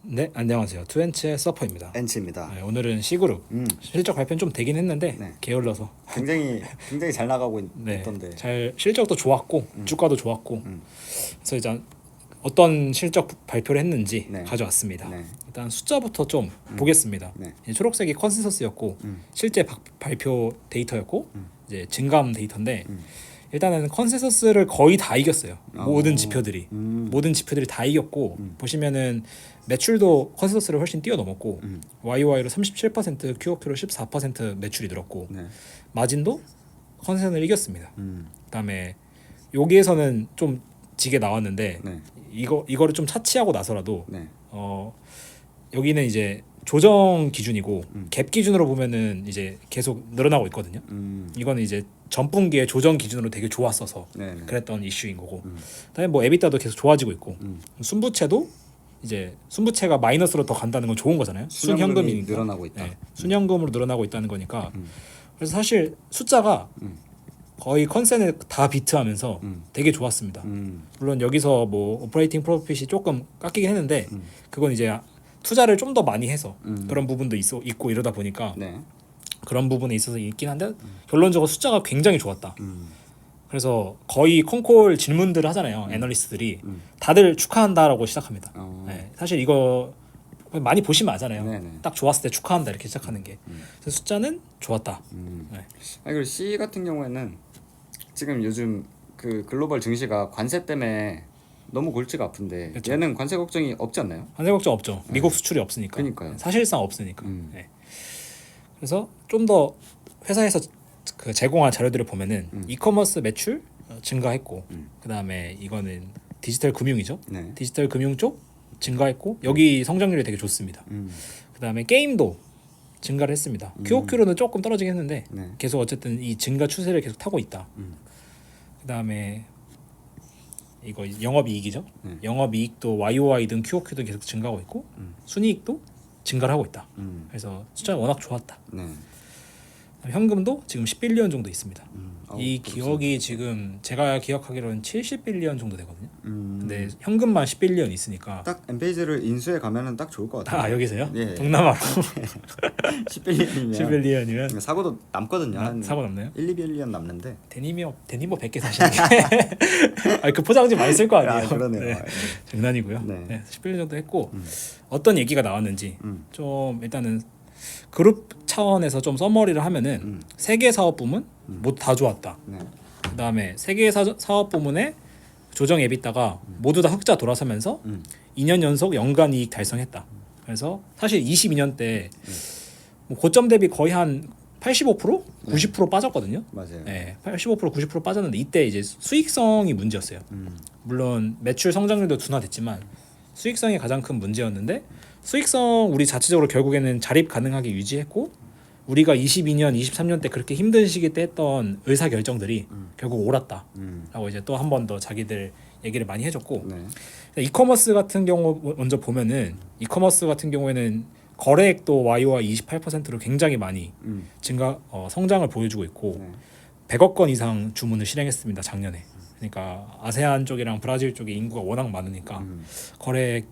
네, 안녕하세요. 투엔치의 서퍼입니다. 엔치입니다. 네, 오늘은 C그룹 실적 발표는 좀 되긴 했는데 네. 게을러서 굉장히 잘 나가고 네, 있던데. 잘 실적도 좋았고 주가도 좋았고 그래서 이제 어떤 실적 발표를 했는지 네. 가져왔습니다. 네. 일단 숫자부터 좀 보겠습니다. 네. 이제 초록색이 컨센서스였고 실제 발표 데이터였고 이제 증감 데이터인데 일단은 컨센서스를 거의 다 이겼어요. 모든 지표들이 다 이겼고 보시면은 매출도 컨센서스를 훨씬 뛰어넘었고 YOY로 37%, QOQ로 14% 매출이 늘었고 네. 마진도 컨센서스를 이겼습니다. 그다음에 여기에서는 좀 지게 나왔는데 네. 이거를 좀 차치하고 나서라도 네. 여기는 이제 조정 기준이고 갭 기준으로 보면은 이제 계속 늘어나고 있거든요. 이거는 이제 전분기에 조정 기준으로 되게 좋았어서 네. 네. 그랬던 이슈인 거고. 그다음에 뭐 에비타도 계속 좋아지고 있고. 순부채도 이제 순부채가 마이너스로 더 간다는 건 좋은 거잖아요. 순현금이니까. 늘어나고 있다. 네, 순현금으로 늘어나고 있다는 거니까. 그래서 사실 숫자가 거의 컨센을 다 비트하면서 되게 좋았습니다. 물론 여기서 뭐 오퍼레이팅 프로핏이 조금 깎이긴 했는데 그건 이제 투자를 좀 더 많이 해서 그런 부분도 있고 이러다 보니까 네. 그런 부분에 있어서 있긴 한데 결론적으로 숫자가 굉장히 좋았다. 그래서 거의 콩콜 질문들을 하잖아요. 애널리스트들이 다들 축하한다라고 시작합니다. 네, 사실 이거 많이 보시면 아잖아요. 네네. 딱 좋았을 때 축하한다 이렇게 시작하는 게. 그래서 숫자는 좋았다. 네. 아니 그리고 C 같은 경우에는 지금 요즘 그 글로벌 증시가 관세 때문에 너무 골치가 아픈데 그쵸. 얘는 관세 걱정이 없지 않나요? 관세 걱정 없죠. 미국 수출이 없으니까. 그러니까요. 사실상 없으니까. 네. 그래서 좀 더 회사에서 그 제공한 자료들을 보면은 이커머스 매출 증가했고 그다음에 이거는 디지털 금융이죠. 네. 디지털 금융 쪽 증가했고 여기 성장률이 되게 좋습니다. 그다음에 게임도 증가를 했습니다. QOQ로는 조금 떨어지긴 했는데 네. 계속 어쨌든 이 증가 추세를 계속 타고 있다. 그다음에 이거 영업이익이죠. 영업이익도 YOY든 QOQ든 계속 증가하고 있고 순이익도 증가를 하고 있다. 그래서 숫자는 워낙 좋았다. 네. 현금도 지금 10빌리언 정도 있습니다. 아우, 이 그렇습니다. 기억이 지금 제가 기억하기로는 70빌리언 정도 되거든요. 근데 현금만 10빌리언 있으니까 딱 엠페이지를 인수해 가면은 딱 좋을 것 같아요. 아 여기서요? 예. 동남아로 10빌리언이면 10빌리언이면 사고도 남거든요. 한 사고 남나요? 1, 2빌리언 남는데. 데니모 100개 사시는 게 아니 그 포장지 많이 쓸 거 아니에요. 아, 그러네요. 네. 네. 장난이고요. 네. 네, 10빌리언 정도 했고 어떤 얘기가 나왔는지 좀 일단은 그룹 차원에서 좀 서머리를 하면은 세계 사업 부문 모두 다 좋았다. 네. 그다음에 세계 사업 부문의 조정 에비타가 모두 다 흑자 돌아서면서 2년 연속 연간 이익 달성했다. 그래서 사실 22년 때 뭐 고점 대비 거의 한 85%? 90% 빠졌거든요. 맞아요. 네, 85% 90% 빠졌는데 이때 이제 수익성이 문제였어요. 물론 매출 성장률도 둔화됐지만 수익성이 가장 큰 문제였는데 수익성 우리 자체적으로 결국에는 자립 가능하게 유지했고 우리가 22년, 23년 때 그렇게 힘든 시기 때 했던 의사 결정들이 결국 옳았다라고 이제 또 한 번 더 자기들 얘기를 많이 해줬고 네. 이커머스 같은 경우 먼저 보면은 이커머스 같은 경우에는 거래액도 YOY 28%로 굉장히 많이 성장을 보여주고 있고 네. 100억 건 이상 주문을 실행했습니다 작년에. 그러니까 아세안 쪽이랑 브라질 쪽에 인구가 워낙 많으니까 거래액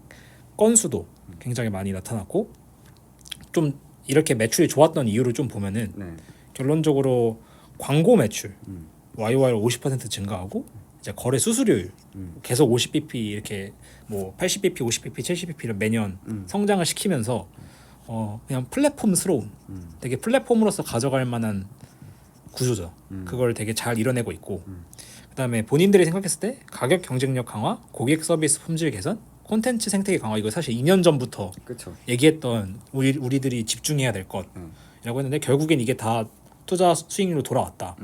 건수도 굉장히 많이 나타났고 좀 이렇게 매출이 좋았던 이유를 좀 보면은 네. 결론적으로 광고 매출 YOY로 50% 증가하고 이제 거래 수수료율 계속 50bp 이렇게 뭐 80bp, 50bp, 70bp를 매년 성장을 시키면서 그냥 플랫폼스러운 되게 플랫폼으로서 가져갈 만한 구조죠. 그걸 되게 잘 이뤄내고 있고 그다음에 본인들이 생각했을 때 가격 경쟁력 강화, 고객 서비스 품질 개선, 콘텐츠 생태계 강화 이거 사실 2년 전부터 그렇죠. 얘기했던 우리들이 집중해야 될 것이라고 했는데 결국엔 이게 다 투자 수익률로 돌아왔다.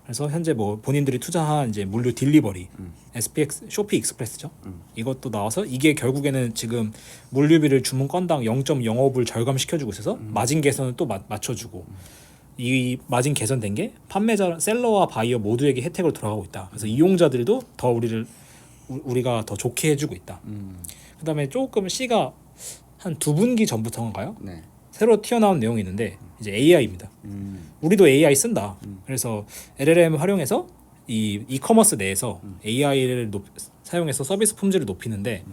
그래서 현재 뭐 본인들이 투자한 이제 물류 딜리버리, SPX 쇼피 익스프레스죠. 이것도 나와서 이게 결국에는 지금 물류비를 주문 건당 0.05불 절감시켜주고 있어서 마진 개선을 또 맞춰주고 이 마진 개선된 게 판매자, 셀러와 바이어 모두에게 혜택으로 돌아가고 있다. 그래서 이용자들도 더 우리가 더 좋게 해주고 있다. 그다음에 조금 C가 한 2분기 전부터인가요? 네. 새로 튀어나온 내용이 있는데 이제 AI입니다. 우리도 AI 쓴다. 그래서 LLM 활용해서 이 이커머스 내에서 AI를 사용해서 서비스 품질을 높이는데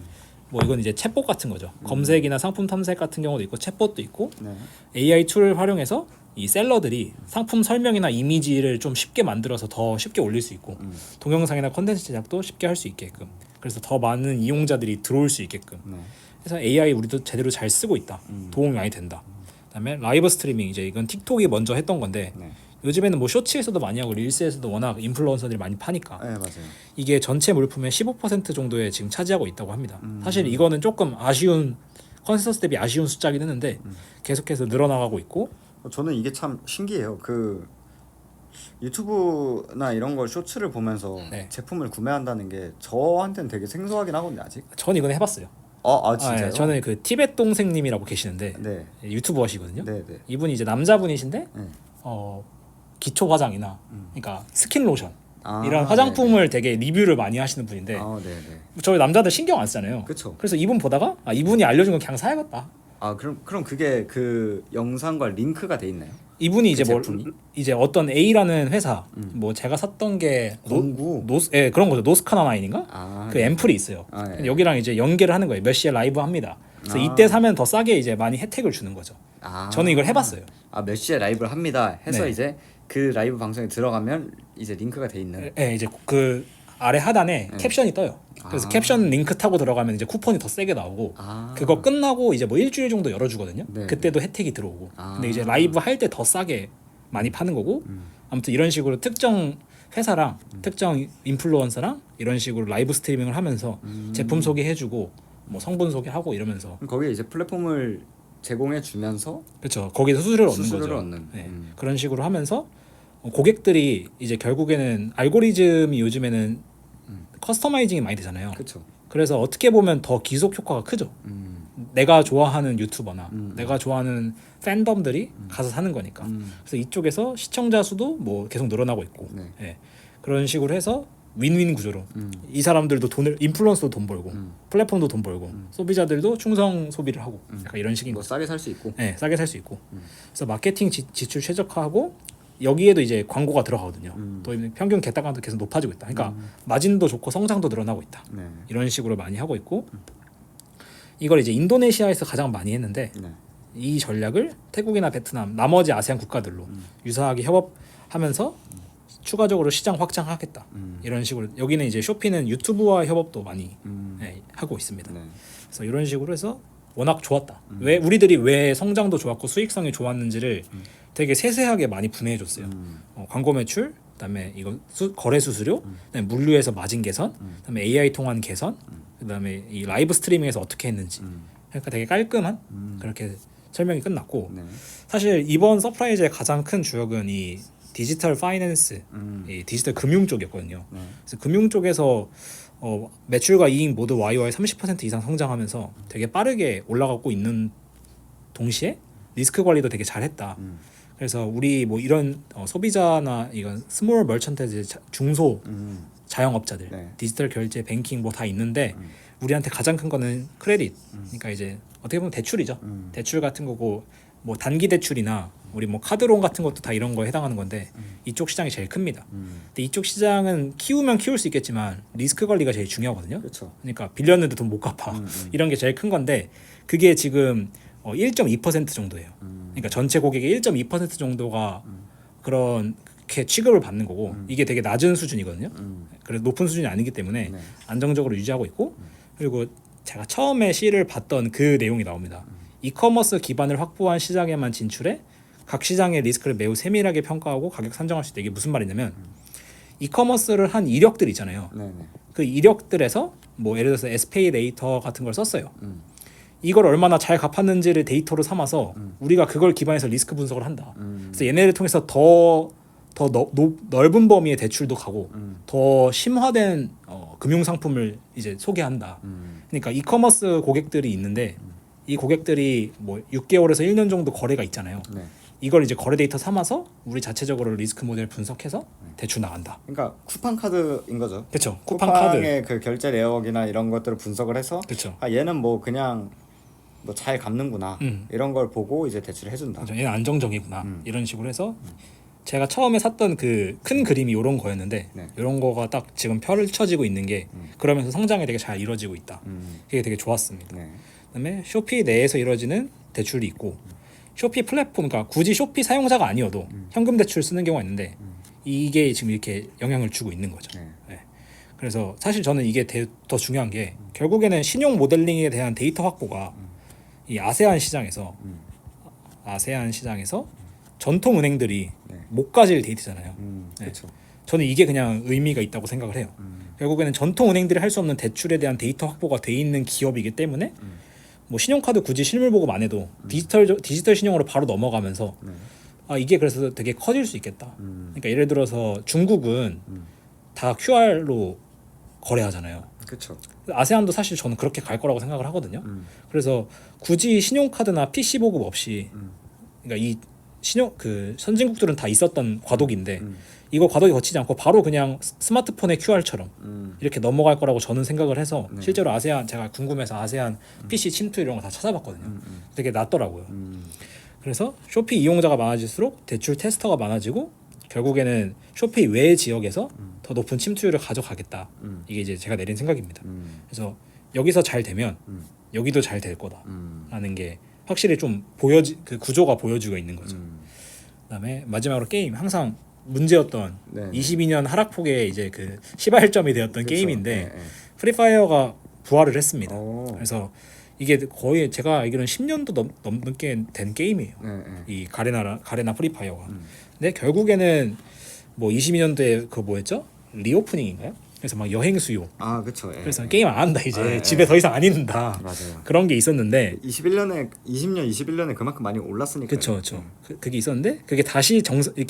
뭐 이건 이제 챗봇 같은 거죠. 검색이나 상품 탐색 같은 경우도 있고 챗봇도 있고 네. AI 툴을 활용해서 이 셀러들이 상품 설명이나 이미지를 좀 쉽게 만들어서 더 쉽게 올릴 수 있고 동영상이나 컨텐츠 제작도 쉽게 할 수 있게끔 그래서 더 많은 이용자들이 들어올 수 있게끔 네. 그래서 AI 우리도 제대로 잘 쓰고 있다. 도움이 많이 된다. 그다음에 라이브 스트리밍 이제 이건 틱톡이 먼저 했던 건데 네. 요즘에는 뭐 쇼츠에서도 많이 하고 릴스에서도 워낙 인플루언서들이 많이 파니까 네, 맞아요. 이게 전체 물품의 15% 정도에 지금 차지하고 있다고 합니다. 사실 이거는 조금 아쉬운 컨센서스 대비 아쉬운 숫자긴 했는데 계속해서 늘어나가고 있고 저는 이게 참 신기해요. 그 유튜브나 이런 걸 쇼츠를 보면서 네. 제품을 구매한다는 게 저한테는 되게 생소하긴 하거든요, 아직. 전 이건 해봤어요. 진짜요? 네, 저는 그 티벳 동생님이라고 계시는데 네. 유튜브 하시거든요. 네, 네. 이분이 이제 남자분이신데 네. 기초 화장이나 그러니까 스킨 로션 아, 이런 화장품을 되게 리뷰를 많이 하시는 분인데 네, 네. 저희 남자들 신경 안 쓰잖아요. 그쵸. 그래서 이분 보다가 이분이 알려준 거 그냥 사야겠다. 그럼 그게 그 영상과 링크가 돼 있나요? 이분이 이제 뭐 제품이? 이제 어떤 A라는 회사 뭐 제가 샀던 게 공구? 예 그런 거죠. 노스카나나인인가? 그 네. 앰플이 있어요. 네. 여기랑 이제 연계를 하는 거예요. 몇 시에 라이브 합니다. 그래서 아. 이때 사면 더 싸게 이제 많이 혜택을 주는 거죠. 저는 이걸 해봤어요. 몇 시에 라이브를 합니다 해서 네. 이제 그 라이브 방송에 들어가면 이제 링크가 돼 있는. 예, 이제 그 아래 하단에 캡션이 떠요. 그래서 캡션 링크 타고 들어가면 이제 쿠폰이 더 세게 나오고 그거 끝나고 이제 뭐 일주일 정도 열어주거든요. 네. 그때도 혜택이 들어오고. 근데 이제 라이브 할 때 더 싸게 많이 파는 거고. 아무튼 이런 식으로 특정 회사랑 특정 인플루언서랑 이런 식으로 라이브 스트리밍을 하면서 제품 소개해주고 뭐 성분 소개하고 이러면서 그럼 거기에 이제 플랫폼을 제공해 주면서 그렇죠. 거기서 수수료를 얻는 수수료를 거죠. 얻는. 네. 그런 식으로 하면서 고객들이 이제 결국에는 알고리즘이 요즘에는 커스터마이징이 많이 되잖아요. 그렇죠. 그래서 어떻게 보면 더 기속 효과가 크죠. 내가 좋아하는 유튜버나 내가 좋아하는 팬덤들이 가서 사는 거니까. 그래서 이쪽에서 시청자 수도 뭐 계속 늘어나고 있고. 네. 예. 그런 식으로 해서 윈윈 구조로 이 사람들도 돈을 인플루언서도 돈 벌고 플랫폼도 돈 벌고 소비자들도 충성 소비를 하고 약간 이런 식인 뭐 거죠. 싸게 살 수 있고. 네, 싸게 살 수 있고. 그래서 마케팅 지출 최적화하고 여기에도 이제 광고가 들어가거든요. 또 평균 개당량도 계속 높아지고 있다. 그러니까 마진도 좋고 성장도 늘어나고 있다. 네. 이런 식으로 많이 하고 있고 이걸 이제 인도네시아에서 가장 많이 했는데 네. 이 전략을 태국이나 베트남, 나머지 아세안 국가들로 유사하게 협업하면서 추가적으로 시장 확장하겠다. 이런 식으로 여기는 이제 쇼피는 유튜브와 협업도 많이 하고 있습니다. 네. 그래서 이런 식으로 해서 워낙 좋았다. 왜 우리들이 왜 성장도 좋았고 수익성이 좋았는지를 되게 세세하게 많이 분해해 줬어요. 광고 매출, 그다음에 이거 거래 수수료, 그다음에 물류에서 마진 개선, 그다음에 AI 통한 개선, 그다음에 이 라이브 스트리밍에서 어떻게 했는지. 그러니까 되게 깔끔한 그렇게 설명이 끝났고 네. 사실 이번 서프라이즈의 가장 큰 주역은 이 디지털 파이낸스, 이 디지털 금융 쪽이었거든요. 그래서 금융 쪽에서 매출과 이익 모두 YOY 30% 이상 성장하면서 되게 빠르게 올라가고 있는 동시에 리스크 관리도 되게 잘했다. 그래서 우리 뭐 이런 소비자나 이건 스몰 멀천트 중소 자영업자들 네. 디지털 결제 뱅킹 뭐 다 있는데 우리한테 가장 큰 거는 크레딧. 그러니까 이제 어떻게 보면 대출이죠. 대출 같은 거고 뭐 단기 대출이나 우리 뭐 카드론 같은 것도 다 이런 거에 해당하는 건데 이쪽 시장이 제일 큽니다. 근데 이쪽 시장은 키우면 키울 수 있겠지만 리스크 관리가 제일 중요하거든요. 그렇죠. 그러니까 빌렸는데 돈 못 갚아. 이런 게 제일 큰 건데 그게 지금 1.2% 정도예요. 그러니까 전체 고객의 1.2% 정도가 그렇게 취급을 받는 거고 이게 되게 낮은 수준이거든요. 그래서 높은 수준이 아니기 때문에 네. 안정적으로 유지하고 있고 그리고 제가 처음에 시를 봤던 그 내용이 나옵니다. 이커머스 기반을 확보한 시장에만 진출해 각 시장의 리스크를 매우 세밀하게 평가하고 가격 산정할 수 있다. 이게 무슨 말이냐면 이커머스를 한 이력들 있잖아요. 네. 그 이력들에서 뭐 예를 들어서 SPay 데이터 같은 걸 썼어요. 이걸 얼마나 잘 갚았는지를 데이터로 삼아서 우리가 그걸 기반해서 리스크 분석을 한다. 그래서 얘네를 통해서 더 넓은 범위의 대출도 가고 더 심화된 금융 상품을 이제 소개한다. 그러니까 이커머스 고객들이 있는데 이 고객들이 뭐 6개월에서 1년 정도 거래가 있잖아요. 네. 이걸 이제 거래 데이터 삼아서 우리 자체적으로 리스크 모델 분석해서 대출 나간다. 그러니까 쿠팡 카드인 거죠. 그렇죠. 쿠팡 카드. 쿠팡의 그 결제 내역이나 이런 것들을 분석을 해서 그렇죠. 얘는 뭐 그냥 뭐 잘 갚는구나 이런 걸 보고 이제 대출을 해준다. 그렇죠. 얘는 안정적이구나. 이런 식으로 해서 제가 처음에 샀던 그 큰 그림이 이런 거였는데 네. 이런 거가 딱 지금 펼쳐지고 있는 게 그러면서 성장이 되게 잘 이루어지고 있다. 그게 되게 좋았습니다. 네. 그다음에 쇼피 내에서 이루어지는 대출이 있고 쇼피 플랫폼, 그러니까 굳이 쇼피 사용자가 아니어도 현금 대출 쓰는 경우가 있는데 이게 지금 이렇게 영향을 주고 있는 거죠. 네. 네. 그래서 사실 저는 이게 더 중요한 게 결국에는 신용 모델링에 대한 데이터 확보가 이 아세안 시장에서 전통 은행들이 네. 못 가질 데이터잖아요. 네. 그렇죠. 저는 이게 그냥 의미가 있다고 생각을 해요. 결국에는 전통 은행들이 할 수 없는 대출에 대한 데이터 확보가 돼 있는 기업이기 때문에 뭐 신용카드 굳이 실물 보고 안 해도 디지털 신용으로 바로 넘어가면서 이게 그래서 되게 커질 수 있겠다. 그러니까 예를 들어서 중국은 다 QR로 거래하잖아요. 그렇죠. 아세안도 사실 저는 그렇게 갈 거라고 생각을 하거든요. 그래서 굳이 신용카드나 PC 보급 없이 그러니까 이 선진국들은 다 있었던 과도기인데 이거 과도기 거치지 않고 바로 그냥 스마트폰의 QR처럼 이렇게 넘어갈 거라고 저는 생각을 해서 실제로 아세안, 제가 궁금해서 아세안 PC 침투 이런 거 다 찾아봤거든요. 되게 낫더라고요. 그래서 쇼피 이용자가 많아질수록 대출 테스터가 많아지고 결국에는 쇼피 외 지역에서 더 높은 침투율을 가져가겠다. 이게 이제 제가 내린 생각입니다. 그래서 여기서 잘 되면 여기도 잘 될 거다라는 게 확실히 좀 그 구조가 보여지고 있는 거죠. 그다음에 마지막으로 게임, 항상 문제였던 네. 22년 하락폭의 이제 그 시발점이 되었던 그쵸. 게임인데 네, 네. 프리파이어가 부활을 했습니다. 오. 그래서 이게 거의 제가 알기로는 10년도 넘게 된 게임이에요. 네, 네. 이 가레나 프리파이어가. 근데 결국에는 뭐 22년도에 그 뭐였죠? 리오프닝인가요? 그래서 막 여행 수요. 아, 그렇죠. 그래서 게임 안 한다 이제. 네, 집에 더 이상 안 있는다. 맞아요. 그런 게 있었는데 20년, 21년에 그만큼 많이 올랐으니까. 그렇죠. 그게 있었는데 그게 다시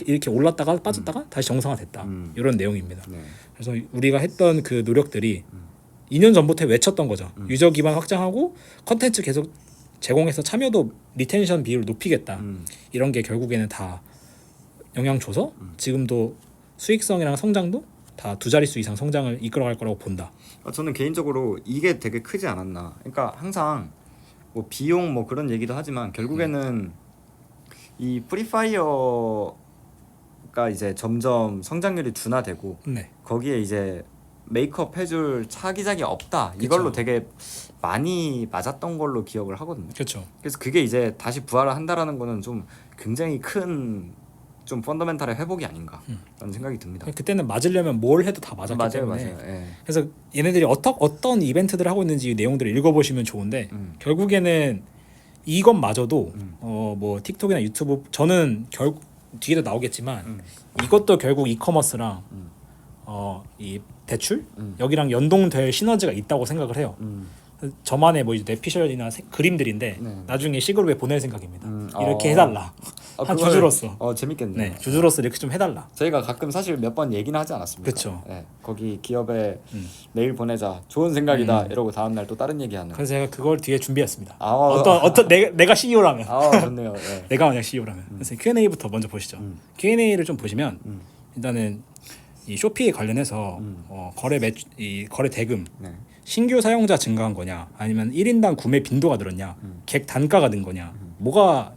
이렇게 올랐다가 빠졌다가 다시 정상화됐다. 이런 내용입니다. 네. 그래서 우리가 했던 그 노력들이 2년 전부터 외쳤던 거죠. 유저 기반 확장하고 컨텐츠 계속 제공해서 참여도 리텐션 비율을 높이겠다. 이런 게 결국에는 다 영향 줘서 지금도 수익성이랑 성장도 다 두 자릿수 이상 성장을 이끌어갈 거라고 본다. 저는 개인적으로 이게 되게 크지 않았나. 그러니까 항상 뭐 비용 뭐 그런 얘기도 하지만 결국에는 이 프리파이어가 이제 점점 성장률이 둔화되고 네. 거기에 이제 메이크업 해줄 차기작이 없다. 이걸로 되게 많이 맞았던 걸로 기억을 하거든요. 그렇죠. 그래서 그게 이제 다시 부활을 한다라는 거는 좀 굉장히 큰 좀 펀더멘탈의 회복이 아닌가라는 생각이 듭니다. 그때는 맞으려면 뭘 해도 다 맞았기 때문에. 맞아요. 예. 그래서 얘네들이 어떤 이벤트들을 하고 있는지 내용들을 읽어보시면 좋은데 결국에는 이것마저도 뭐 틱톡이나 유튜브 저는 결국 뒤에도 나오겠지만 이것도 결국 이커머스랑 이 대출 여기랑 연동될 시너지가 있다고 생각을 해요. 저만의 뭐 이제 뇌피셜이나 그림들인데 네. 나중에 시그룹에 보낼 생각입니다. 이렇게 해달라. 한 주주로서. 재밌겠네요. 네, 주주로서 이렇게 좀 해달라. 저희가 가끔 사실 몇 번 얘기는 하지 않았습니까? 그쵸. 예, 거기 기업에 메일 보내자. 좋은 생각이다. 이러고 다음 날 또 다른 얘기하는. 그래서 제가 그걸 뒤에 준비했습니다. 아, 어떤 내가 CEO라면 좋네요. 예. 내가 만약 CEO라면 그래서 Q&A부터 먼저 보시죠. Q&A를 좀 보시면 일단은 이 쇼피에 관련해서 이 거래 대금 네. 신규 사용자 증가한 거냐 아니면 1인당 구매 빈도가 늘었냐 객 단가가 는 거냐 뭐가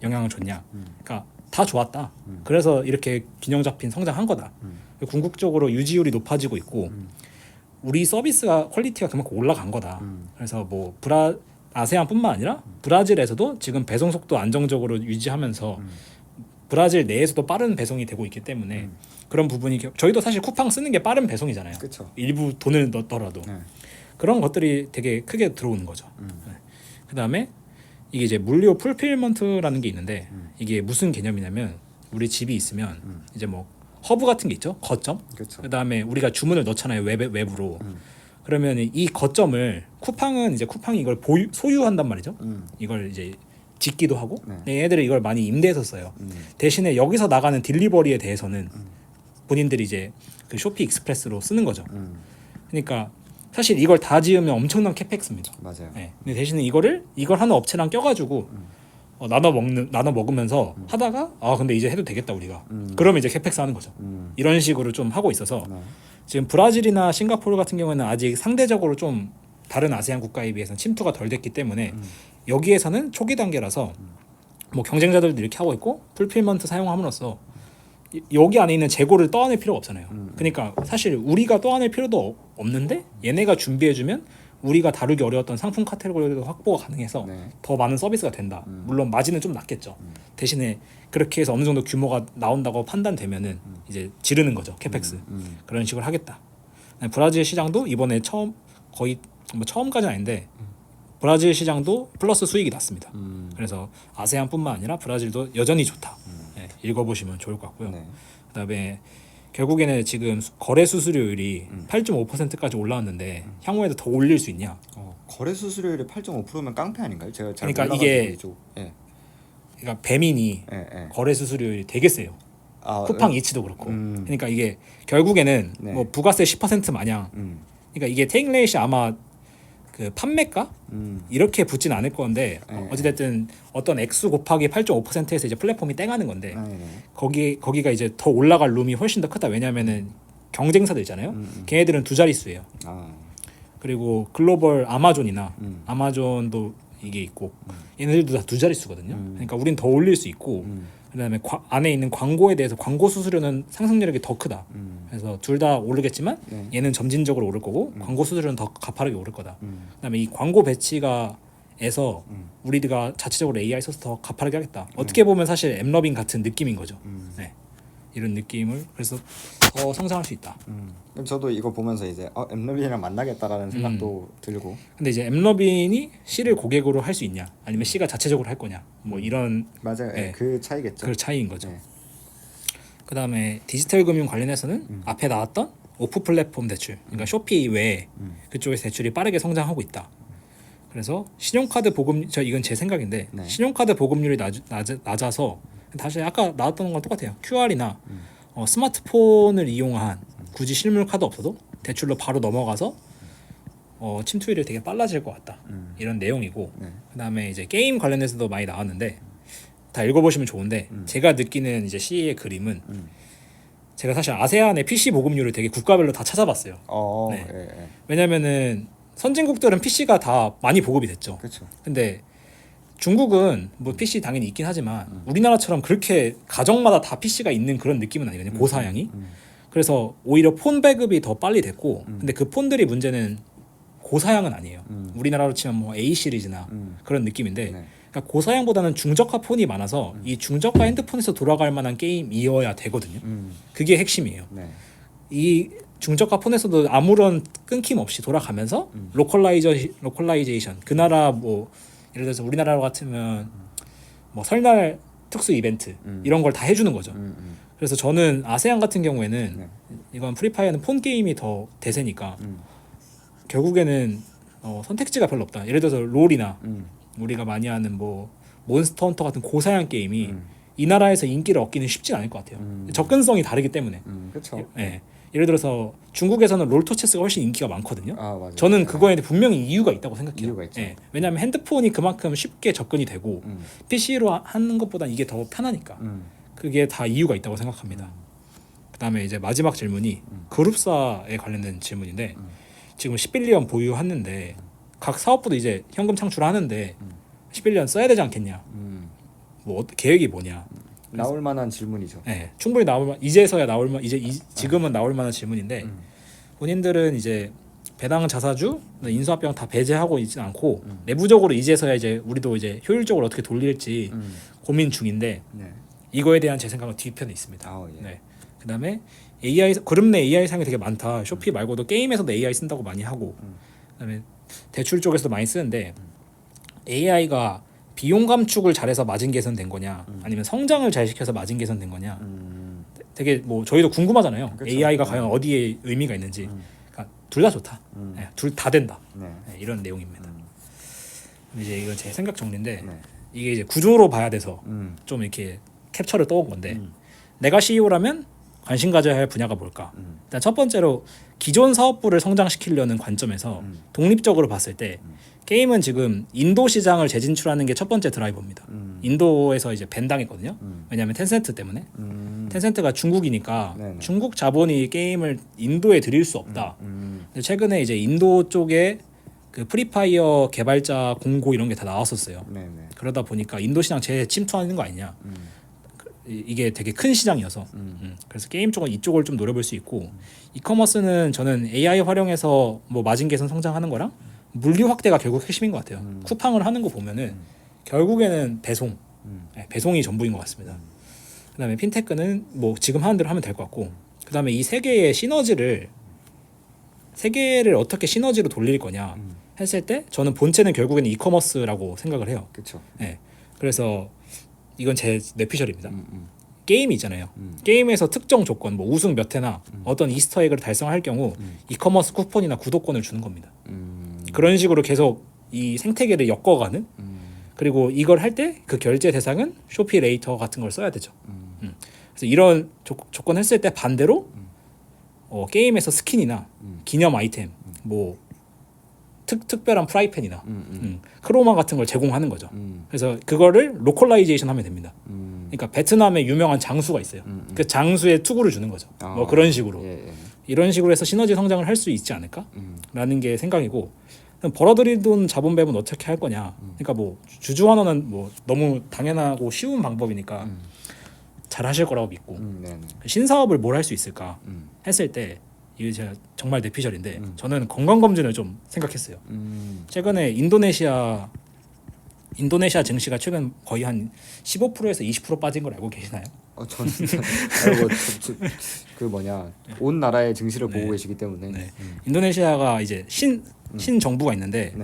영향을 줬냐 그러니까 다 좋았다. 그래서 이렇게 균형 잡힌 성장한 거다. 궁극적으로 유지율이 높아지고 있고 우리 서비스가 퀄리티가 그만큼 올라간 거다. 그래서 뭐 아세안뿐만 아니라 브라질에서도 지금 배송 속도 안정적으로 유지하면서 브라질 내에서도 빠른 배송이 되고 있기 때문에 그런 부분이 저희도 사실 쿠팡 쓰는 게 빠른 배송이잖아요. 그쵸. 일부 돈을 넣더라도 네. 그런 것들이 되게 크게 들어오는 거죠. 네. 그다음에 이게 이제 물류 풀필먼트라는 게 있는데 이게 무슨 개념이냐면 우리 집이 있으면 이제 뭐 허브 같은 게 있죠. 거점. 그쵸. 그다음에 우리가 주문을 넣잖아요. 외부로. 그러면 이 거점을 쿠팡이 이걸 소유한단 말이죠. 이걸 이제 짓기도 하고 얘네들이 이걸 많이 임대해서 써요. 대신에 여기서 나가는 딜리버리에 대해서는 본인들이 이제 그 쇼피 익스프레스로 쓰는 거죠. 그러니까 사실 이걸 다 지으면 엄청난 캐펙스입니다. 맞아요. 네. 근데 대신에 이걸 하는 업체랑 껴가지고 나눠 먹으면서 하다가 근데 이제 해도 되겠다 우리가. 그러면 이제 캐펙스 하는 거죠. 이런 식으로 좀 하고 있어서 지금 브라질이나 싱가포르 같은 경우에는 아직 상대적으로 좀 다른 아세안 국가에 비해서는 침투가 덜 됐기 때문에 여기에서는 초기 단계라서 뭐 경쟁자들도 이렇게 하고 있고 풀필먼트 사용함으로써 여기 안에 있는 재고를 떠안을 필요가 없잖아요. 그러니까 사실 우리가 떠안을 필요도 없는데 얘네가 준비해주면 우리가 다루기 어려웠던 상품 카테고리도 확보가 가능해서 네. 더 많은 서비스가 된다. 물론 마진은 좀 낮겠죠. 대신에 그렇게 해서 어느 정도 규모가 나온다고 판단되면은 이제 지르는 거죠. 캐펙스. 그런 식으로 하겠다. 브라질 시장도 이번에 거의 뭐 처음까지는 아닌데 브라질 시장도 플러스 수익이 났습니다. 그래서 아세안뿐만 아니라 브라질도 여전히 좋다. 네, 읽어보시면 좋을 것 같고요. 네. 그다음에 결국에는 지금 거래 수수료율이 8.5%까지 올라왔는데 향후에도 더 올릴 수 있냐? 거래 수수료율이 8.5%면 깡패 아닌가요? 제가 잘 그러니까 몰라가지고 이게 이쪽. 예. 그러니까 배민이 예, 예. 거래 수수료율이 되게 세요. 쿠팡 이츠도 그렇고. 그러니까 이게 결국에는 네. 뭐 부가세 10% 마냥. 그러니까 이게 테이크레이시 아마 그 판매가 이렇게 붙진 않을 건데 네. 어찌됐든 어떤 액수 곱하기 8.5%에서 이제 플랫폼이 땡하는 건데 네. 거기가 이제 더 올라갈 룸이 훨씬 더 크다. 왜냐하면은 경쟁사들 있잖아요. 걔네들은 두 자릿수예요. 그리고 글로벌 아마존이나 아마존도 이게 있고 얘네들도 다 두 자릿수거든요. 그러니까 우린 더 올릴 수 있고 그다음에 안에 있는 광고에 대해서 광고 수수료는 상승률이 더 크다. 그래서 둘 다 오르겠지만 네. 얘는 점진적으로 오를 거고 광고 수수료는 더 가파르게 오를 거다. 그다음에 이 광고 배치가에서 우리가 자체적으로 AI 써서 더 가파르게 하겠다. 어떻게 보면 사실 앱러빙 같은 느낌인 거죠. 네. 이런 느낌을 그래서 더 성장할 수 있다. 그럼 저도 이거 보면서 이제 엠러빈이랑 만나겠다라는 생각도 들고. 근데 이제 앱러빈이 C를 고객으로 할 수 있냐, 아니면 C가 자체적으로 할 거냐, 뭐 이런 맞아요. 네. 그 차이겠죠. 그 차이인 거죠. 네. 그다음에 디지털 금융 관련해서는 앞에 나왔던 오프 플랫폼 대출, 그러니까 쇼피 외에 그쪽에서 대출이 빠르게 성장하고 있다. 그래서 신용카드 보급, 이건 제 생각인데 네. 신용카드 보급률이 낮아서 다시 아까 나왔던 건 똑같아요. QR이나 스마트폰을 이용한 굳이 실물 카드 없어도 대출로 바로 넘어가서 침투율이 되게 빨라질 것 같다. 이런 내용이고 네. 그다음에 이제 게임 관련해서도 많이 나왔는데 다 읽어보시면 좋은데 제가 느끼는 이제 C의 그림은 제가 사실 아세안의 PC 보급률을 되게 국가별로 다 찾아봤어요. 네. 예, 예. 왜냐면은 선진국들은 PC가 다 많이 보급이 됐죠. 그렇죠. 근데 중국은 뭐 PC 당연히 있긴 하지만 우리나라처럼 그렇게 가정마다 다 PC가 있는 그런 느낌은 아니거든요. 고사양이. 그래서 오히려 폰 배급이 더 빨리 됐고 근데 그 폰들이 문제는 고사양은 아니에요. 우리나라로 치면 뭐 A 시리즈나 그런 느낌인데 네. 그러니까 고사양보다는 중저가 폰이 많아서 이 중저가 핸드폰에서 돌아갈 만한 게임이어야 되거든요. 그게 핵심이에요. 네. 이 중저가 폰에서도 아무런 끊김 없이 돌아가면서 로컬라이제이션 그 나라 뭐 예를 들어서 우리나라 같으면 뭐 설날 특수 이벤트 이런 걸 다 해주는 거죠. 그래서 저는 아세안 같은 경우에는 네. 이건 프리파이어는 폰 게임이 더 대세니까 결국에는 선택지가 별로 없다. 예를 들어서 롤이나 우리가 많이 하는 뭐 몬스터 헌터 같은 고사양 게임이 이 나라에서 인기를 얻기는 쉽진 않을 것 같아요. 접근성이 다르기 때문에. 그렇죠. 예. 예를 들어서 중국에서는 롤토체스가 훨씬 인기가 많거든요. 맞아요. 저는 그거에 분명히 이유가 있다고 생각해요. 이유가 있죠. 예. 왜냐하면 핸드폰이 그만큼 쉽게 접근이 되고 PC로 하는 것보다 이게 더 편하니까. 그게 다 이유가 있다고 생각합니다. 그다음에 이제 마지막 질문이 그룹사에 관련된 질문인데 지금 11년 보유했는데 각 사업부도 이제 현금 창출하는데 11년 써야 되지 않겠냐? 뭐 계획이 뭐냐? 나올 만한 질문이죠. 네, 충분히 이제서야 나올 만 지금은 나올 만한 질문인데 본인들은 이제 배당 자사주, 인수합병 다 배제하고 있지 않고 내부적으로 이제서야 이제 우리도 이제 효율적으로 어떻게 돌릴지 고민 중인데 네. 이거에 대한 제 생각은 뒤편에 있습니다. 예. 네. 그다음에 AI 그룹 내 AI 상이 되게 많다. 쇼피 말고도 게임에서도 AI 쓴다고 많이 하고 그다음에 대출 쪽에서도 많이 쓰는데 AI가 비용 감축을 잘해서 마진 개선된 거냐 아니면 성장을 잘 시켜서 마진 개선된 거냐 되게 뭐 저희도 궁금하잖아요. 그쵸. AI가 과연 어디에 의미가 있는지 그러니까 둘 다 좋다. 네, 둘 다 된다. 네. 네, 이런 내용입니다. 이제 이건 제 생각 정리인데 네. 이게 이제 구조로 봐야 돼서 좀 이렇게 캡처를 떠온 건데 내가 CEO라면 관심 가져야 할 분야가 뭘까? 일단 첫 번째로 기존 사업부를 성장시키려는 관점에서 독립적으로 봤을 때 게임은 지금 인도 시장을 재진출하는 게 첫 번째 드라이버입니다. 인도에서 이제 밴당했거든요. 왜냐하면 텐센트 때문에. 텐센트가 중국이니까 네네. 중국 자본이 게임을 인도에 들일 수 없다. 근데 최근에 이제 인도 쪽에 그 프리파이어 개발자 공고 이런 게 다 나왔었어요. 네네. 그러다 보니까 인도 시장 재침투하는 거 아니냐. 이게 되게 큰 시장이어서 그래서 게임 쪽은 이쪽을 좀 노려볼 수 있고 이커머스는 저는 AI 활용해서 뭐 마진 개선 성장하는 거랑 물류 확대가 결국 핵심인 것 같아요. 쿠팡을 하는 거 보면은 결국에는 배송, 네, 배송이 전부인 것 같습니다. 그다음에 핀테크는 뭐 지금 하는 대로 하면 될 것 같고 그다음에 이 세 개의 시너지를 세 개를 어떻게 시너지로 돌릴 거냐 했을 때 저는 본체는 결국에는 이커머스라고 생각을 해요. 그렇죠. 네. 그래서 이건 제 뇌피셜입니다. 게임이 있잖아요. 게임에서 특정 조건, 뭐 우승 몇 회나 어떤 이스터에그를 달성할 경우 이커머스 쿠폰이나 구독권을 주는 겁니다. 그런 식으로 계속 이 생태계를 엮어가는. 그리고 이걸 할 때 그 결제 대상은 쇼피 레이터 같은 걸 써야 되죠. 그래서 이런 조건 했을 때 반대로 게임에서 스킨이나 기념 아이템, 뭐 특별한 프라이팬이나 크로마 같은 걸 제공하는 거죠. 그래서 그거를 로컬라이제이션 하면 됩니다. 그러니까 베트남에 유명한 장수가 있어요. 그 장수에 투구를 주는 거죠. 뭐 그런 식으로 이런 식으로 해서 시너지 성장을 할 수 있지 않을까라는 게 생각이고 벌어들이던 자본배분 어떻게 할 거냐. 그러니까 뭐 주주환원은 뭐 너무 당연하고 쉬운 방법이니까 잘 하실 거라고 믿고 신사업을 뭘 할 수 있을까 했을 때 이게 제가 정말 뇌피셜인데 저는 건강검진을 좀 생각했어요. 최근에 인도네시아 증시가 최근 거의 한 15%에서 20% 빠진 걸 알고 계시나요? 저는 그 뭐냐 온 나라의 증시를 보고 계시기 때문에 인도네시아가 이제 신 정부가 있는데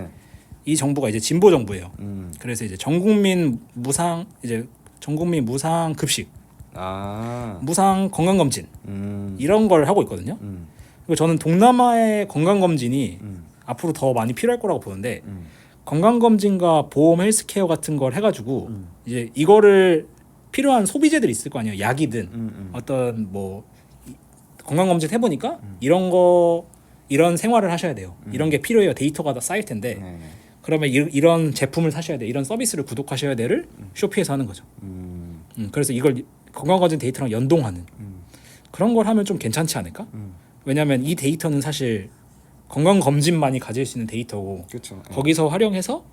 이 정부가 이제 진보 정부예요. 그래서 이제 전 국민 무상 급식, 무상 건강검진 이런 걸 하고 있거든요. 그리고 저는 동남아의 건강검진이 앞으로 더 많이 필요할 거라고 보는데 건강검진과 보험 헬스케어 같은 걸 해가지고 이제 이거를 필요한 소비재들이 있을 거 아니에요. 약이든 어떤 뭐 건강검진 해보니까 이런 생활을 하셔야 돼요. 이런 게 필요해요. 데이터가 다 쌓일 텐데 그러면 이런 제품을 사셔야 돼. 이런 서비스를 구독하셔야 돼를 쇼피에서 하는 거죠. 그래서 이걸 건강검진 데이터랑 연동하는 그런 걸 하면 좀 괜찮지 않을까? 왜냐하면 이 데이터는 사실 건강검진만이 가질 수 있는 데이터고 그쵸. 거기서 활용해서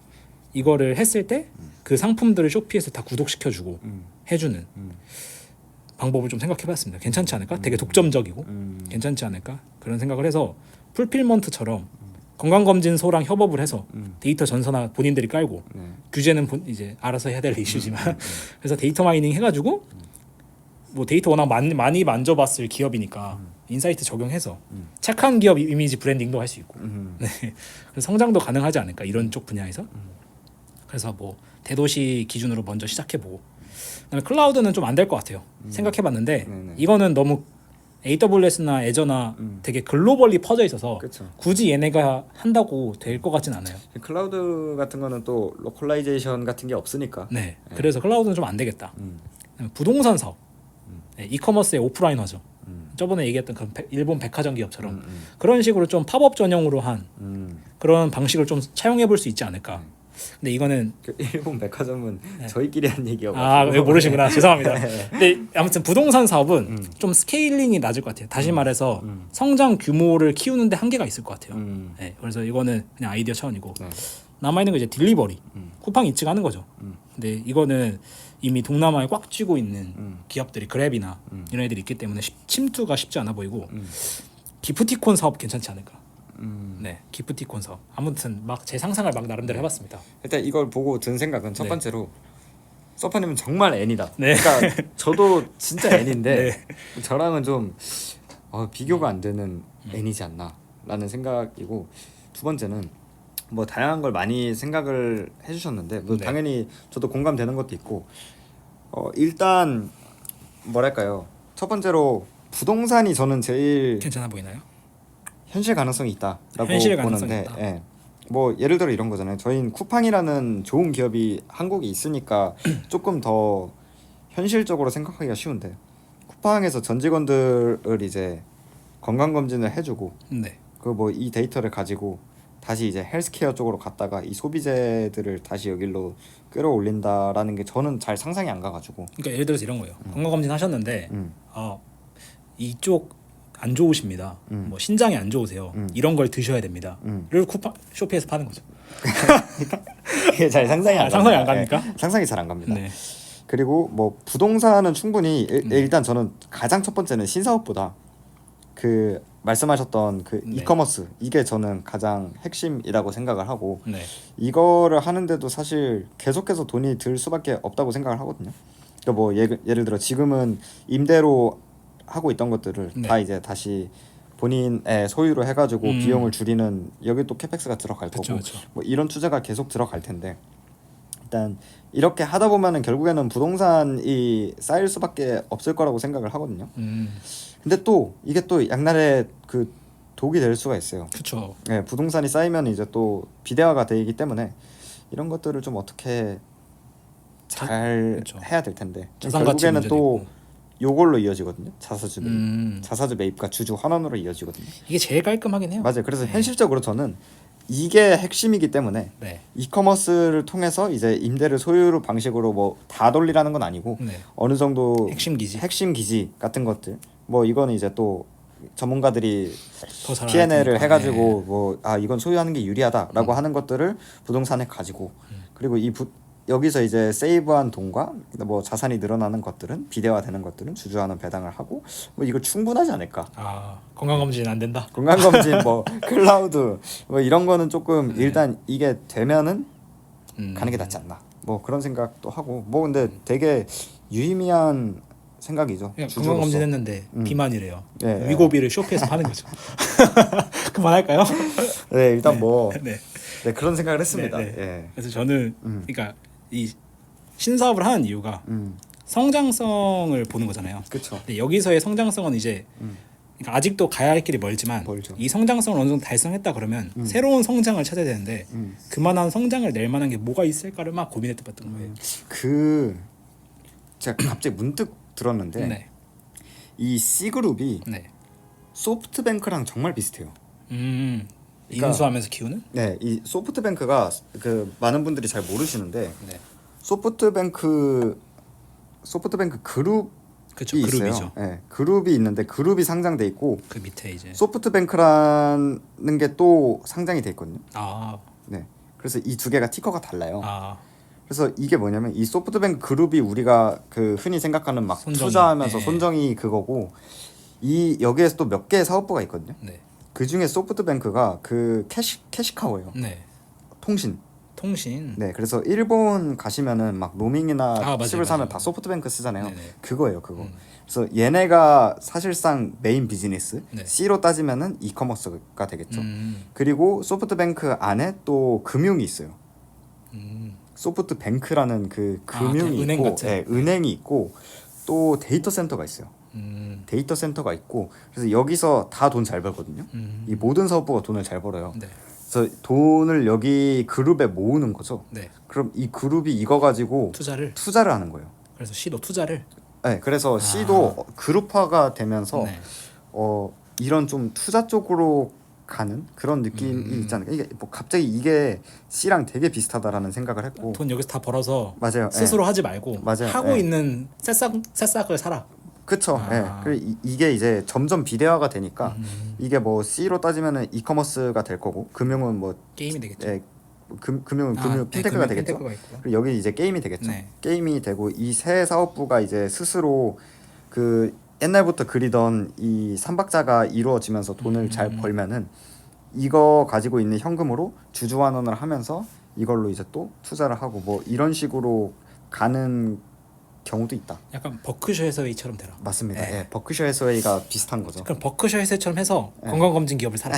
이거를 했을 때 그 상품들을 쇼피에서 다 구독시켜주고 해주는 방법을 좀 생각해봤습니다. 괜찮지 않을까? 되게 독점적이고 괜찮지 않을까? 그런 생각을 해서 풀필먼트처럼 건강검진소랑 협업을 해서 데이터 전서나 본인들이 깔고 규제는 이제 알아서 해야 될 이슈지만 그래서 데이터 마이닝 해가지고 뭐 데이터 워낙 많이 만져봤을 기업이니까 인사이트 적용해서 착한 기업 이미지 브랜딩도 할 수 있고 네. 그래서 성장도 가능하지 않을까 이런 쪽 분야에서 그래서 뭐 대도시 기준으로 먼저 시작해보고 그다음에 클라우드는 좀 안 될 것 같아요. 생각해봤는데 이거는 너무 AWS나 애저나 되게 글로벌리 퍼져 있어서 그쵸. 굳이 얘네가 한다고 될 것 같진 않아요. 클라우드 같은 거는 또 로컬라이제이션 같은 게 없으니까. 네. 그래서 클라우드는 좀 안 되겠다. 부동산 사업, 이커머스의 오프라인화죠. 저번에 얘기했던 그 일본 백화점 기업처럼 그런 식으로 좀 팝업 전용으로 한 그런 방식을 좀 차용해 볼 수 있지 않을까. 근데 이거는 그 일본 백화점은 저희끼리 한 얘기여가지고. 왜 모르시구나. 죄송합니다. 근데 아무튼 부동산 사업은 좀 스케일링이 낮을 것 같아요. 다시 말해서 성장 규모를 키우는데 한계가 있을 것 같아요. 네, 그래서 이거는 그냥 아이디어 차원이고 남아 있는 거 이제 딜리버리, 쿠팡 인증하는 거죠. 근데 이거는 이미 동남아에 꽉 쥐고 있는 기업들이 그랩이나 이런 애들이 있기 때문에 침투가 쉽지 않아 보이고 기프티콘 사업 괜찮지 않을까. 네, 기프티콘 사업. 아무튼 막 제 상상을 막 나름대로 해봤습니다. 일단 이걸 보고 든 생각은 첫 번째로 서퍼님은 정말 N이다. 네. 그러니까 저도 진짜 N인데 저랑은 좀 비교가 안 되는 N이지 않나라는 생각이고 두 번째는 뭐 다양한 걸 많이 생각을 해주셨는데 뭐 당연히 저도 공감되는 것도 있고 일단 뭐랄까요 첫 번째로 부동산이 저는 제일 괜찮아 보이나요? 현실 가능성이 있다라고 현실 가능성이 보는데 있다. 예. 뭐 예를 들어 이런 거잖아요. 저희는 쿠팡이라는 좋은 기업이 한국에 있으니까 조금 더 현실적으로 생각하기가 쉬운데 쿠팡에서 전 직원들을 이제 건강 검진을 해주고 그 뭐 이 데이터를 가지고 다시 이제 헬스케어 쪽으로 갔다가 이 소비재들을 다시 여기로 끌어올린다라는 게 저는 잘 상상이 안 가가지고. 그러니까 예를 들어서 이런 거예요. 건강 검진 하셨는데 이쪽 안 좋으십니다. 뭐 신장이 안 좋으세요. 이런 걸 드셔야 됩니다. 를 쿠팡 쇼피에서 파는 거죠. 이게 잘 상상이 안 상상이 안 갑니까? 상상이 잘 안 갑니다. 네. 그리고 뭐 부동산은 충분히 일단 저는 가장 첫 번째는 신사업보다 그 말씀하셨던 그 네. 이커머스 이게 저는 가장 핵심이라고 생각을 하고 네. 이거를 하는데도 사실 계속해서 돈이 들 수밖에 없다고 생각을 하거든요. 그러니까 뭐 예를 들어 지금은 임대로 하고 있던 것들을 네. 다 이제 다시 본인의 소유로 해가지고 음. 비용을 줄이는 여기 또 캐펙스가 들어갈 그쵸, 거고 그쵸. 뭐 이런 투자가 계속 들어갈 텐데 일단 이렇게 하다 보면은 결국에는 부동산이 쌓일 수밖에 없을 거라고 생각을 하거든요. 근데 또 이게 또 양날의 그 독이 될 수가 있어요. 그렇죠. 네, 부동산이 쌓이면 이제 또 비대화가 되기 때문에 이런 것들을 좀 어떻게 잘 그쵸. 해야 될 텐데 자산 가치 결국에는 문제도 또 있고. 요걸로 이어지거든요. 자사주 매입. 음. 자사주 매입과 주주 환원으로 이어지거든요. 이게 제일 깔끔하긴 해요. 맞아요. 그래서 네. 현실적으로 저는 이게 핵심이기 때문에 네. 이커머스를 통해서 이제 임대를 소유 방식으로 뭐 다 돌리라는 건 아니고 네. 어느 정도 핵심 기지. 핵심 기지 같은 것들 뭐 이거는 이제 또 전문가들이 더 잘 P&L을 알아야 해가지고 되니까. 뭐 아 이건 소유하는 게 유리하다라고 하는 것들을 부동산에 가지고 그리고 여기서 이제 세이브한 돈과 뭐 자산이 늘어나는 것들은 비대화되는 것들은 주주하는 배당을 하고 뭐 이거 충분하지 않을까. 아, 건강 검진 안 된다. 건강검진 뭐 클라우드 뭐 이런 거는 조금 일단 이게 되면은 가는 게 낫지 않나 뭐 그런 생각도 하고 뭐 근데 되게 유의미한 생각이죠. 그냥 주주로서. 건강 검진 했는데 비만이래요. 네, 위고비를 쇼피에서 파는 거죠. 그만할까요? 네 일단 뭐 네. 네, 그런 생각을 했습니다. 네, 네. 예. 그래서 저는 그러니까 이 신사업을 하는 이유가 성장성을 보는 거잖아요. 그렇죠. 근데 여기서의 성장성은 이제 그러니까 아직도 가야 할 길이 멀지만 멀죠. 이 성장성을 어느 정도 달성했다 그러면 새로운 성장을 찾아야 되는데 그만한 성장을 낼 만한 게 뭐가 있을까를 막 고민했던 거예요. 그 제가 갑자기 문득 들었는데 네. 이 C그룹이 네. 소프트뱅크랑 정말 비슷해요. 그러니까- 인수하면서 키우는? 네, 이 소프트뱅크가 그 많은 분들이 잘 모르시는데 네. 소프트뱅크 그룹이 그렇죠. 있어요. 그룹이죠. 네, 그룹이 있는데 그룹이 상장돼 있고 그 밑에 이제 소프트뱅크라는 게 또 상장이 돼 있거든요. 아, 네, 그래서 이 두 개가 티커가 달라요. 아, 그래서 이게 뭐냐면 이 소프트뱅크 그룹이 우리가 그 흔히 생각하는 막 손정이. 투자하면서 네. 손정이 그거고 이 여기에서 또 몇 개의 사업부가 있거든요. 네, 그 중에 소프트뱅크가 그 캐시카우예요. 네. 통신. 통신. 네, 그래서 일본 가시면은 막 로밍이나 맞아요, 칩을 사면 맞아요. 다 소프트뱅크 쓰잖아요. 네네. 그거예요, 그거. 그래서 얘네가 사실상 메인 비즈니스, 네. C로 따지면은 이커머스가 되겠죠. 그리고 소프트뱅크 안에 또 금융이 있어요. 소프트뱅크라는 그 금융이 그냥 은행 있고, 같은. 네, 은행이 있고 또 데이터 센터가 있어요. 데이터 센터가 있고 그래서 여기서 다 돈 잘 벌거든요. 이 모든 사업부가 돈을 잘 벌어요. 네, 그래서 돈을 여기 그룹에 모으는 거죠. 네. 그럼 이 그룹이 이거 가지고 투자를 하는 거예요. 그래서 C도 투자를. 네, 그래서 C도 그룹화가 되면서 네. 이런 좀 투자 쪽으로 가는 그런 느낌이 있잖아요. 이게 뭐 갑자기 이게 C랑 되게 비슷하다라는 생각을 했고 돈 여기서 다 벌어서 맞아요. 스스로 하지 말고 맞아요. 하고 네. 있는 새싹을 사라. 그쵸. 예. 그리고 이게 이제 점점 비대화가 되니까 이게 뭐 C로 따지면은 이커머스가 될 거고 금융은 뭐 게임이 되겠죠. 예, 금융은 네, 핀테크가 금융 되겠죠. 핀테크가 있고. 그리고 여기 이제 게임이 되겠죠. 네. 게임이 되고 이 새 사업부가 이제 스스로 그 옛날부터 그리던 이 삼박자가 이루어지면서 돈을 잘 벌면은 이거 가지고 있는 현금으로 주주 환원을 하면서 이걸로 이제 또 투자를 하고 뭐 이런 식으로 가는 경우도 있다. 약간 버크셔 해서웨이처럼 되라. 맞습니다. 네. 예, 버크셔 해서웨이가 비슷한 거죠. 그럼 버크셔 해서웨이처럼 해서 건강검진 기업을 사라.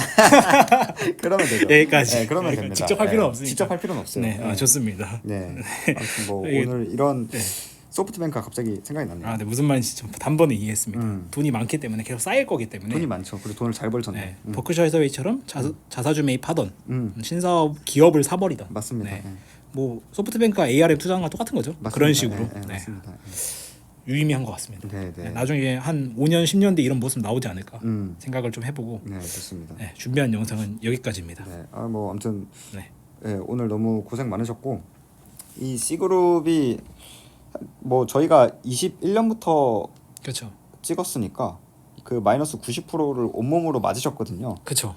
그러면 되죠. 여기까지. 네, 그러면 여기까지. 됩니다. 직접 할 필요는 없으니까. 직접 할 필요는 없어요. 네, 아, 좋습니다. 네. 아무튼 뭐 이게- 오늘 이런 네. 소프트뱅크가 갑자기 생각이 났네요. 아, 네, 무슨 말인지 좀 단번에 이해했습니다. 음. 돈이 많기 때문에 계속 쌓일 거기 때문에. 돈이 많죠. 그리고 돈을 잘 벌잖아요. 네, 버크셔 해서웨이처럼 자사주 매입하던 음. 신사업 기업을 사버리던. 맞습니다. 네. 네. 뭐 소프트뱅크가 ARM 투자한 거랑 똑같은 거죠. 맞습니다. 그런 식으로. 네, 네, 네. 맞습니다. 유의미한 것 같습니다. 네, 네. 네, 나중에 한 5년, 10년 뒤 이런 모습 나오지 않을까 생각을 좀 해보고 네, 좋습니다. 네, 준비한 영상은 여기까지입니다. 네. 아, 뭐 아무튼 네. 네, 오늘 너무 고생 많으셨고 이 C그룹이 뭐 저희가 21년부터 그렇죠. 찍었으니까 그 마이너스 90%를 온몸으로 맞으셨거든요. 그렇죠.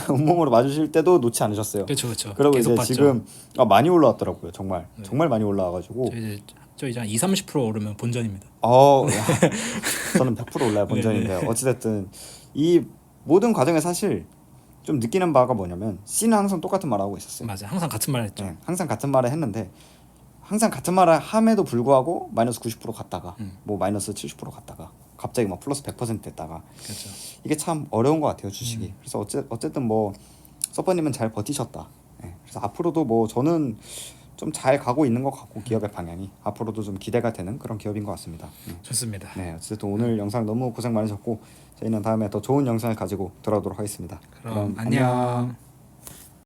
온몸으로 맞으실 때도 놓지 않으셨어요. 그렇죠. 그렇죠. 그리고 계속 이제 봤죠. 지금 많이 올라왔더라고요. 정말 정말 많이 올라와가지고 저 이제 저 이제 한 20-30% 오르면 본전입니다. 야, 저는 100% 올라야 본전인데요. 어찌됐든 이 모든 과정에 사실 좀 느끼는 바가 뭐냐면 C는 항상 똑같은 말을 하고 있었어요. 맞아, 항상 같은 말 했죠. 네, 항상 같은 말을 했는데 항상 같은 말을 함에도 불구하고 마이너스 90% 갔다가 뭐 마이너스 70% 갔다가 갑자기 막 플러스 100% 됐다가 그렇죠. 이게 참 어려운 것 같아요 주식이. 그래서 어쨌든 뭐 서퍼님은 잘 버티셨다. 네, 그래서 앞으로도 뭐 저는 좀 잘 가고 있는 것 같고 기업의 방향이 앞으로도 좀 기대가 되는 그런 기업인 것 같습니다. 좋습니다. 네, 어쨌든 오늘 영상 너무 고생 많으셨고 저희는 다음에 더 좋은 영상을 가지고 돌아오도록 하겠습니다. 그럼 안녕.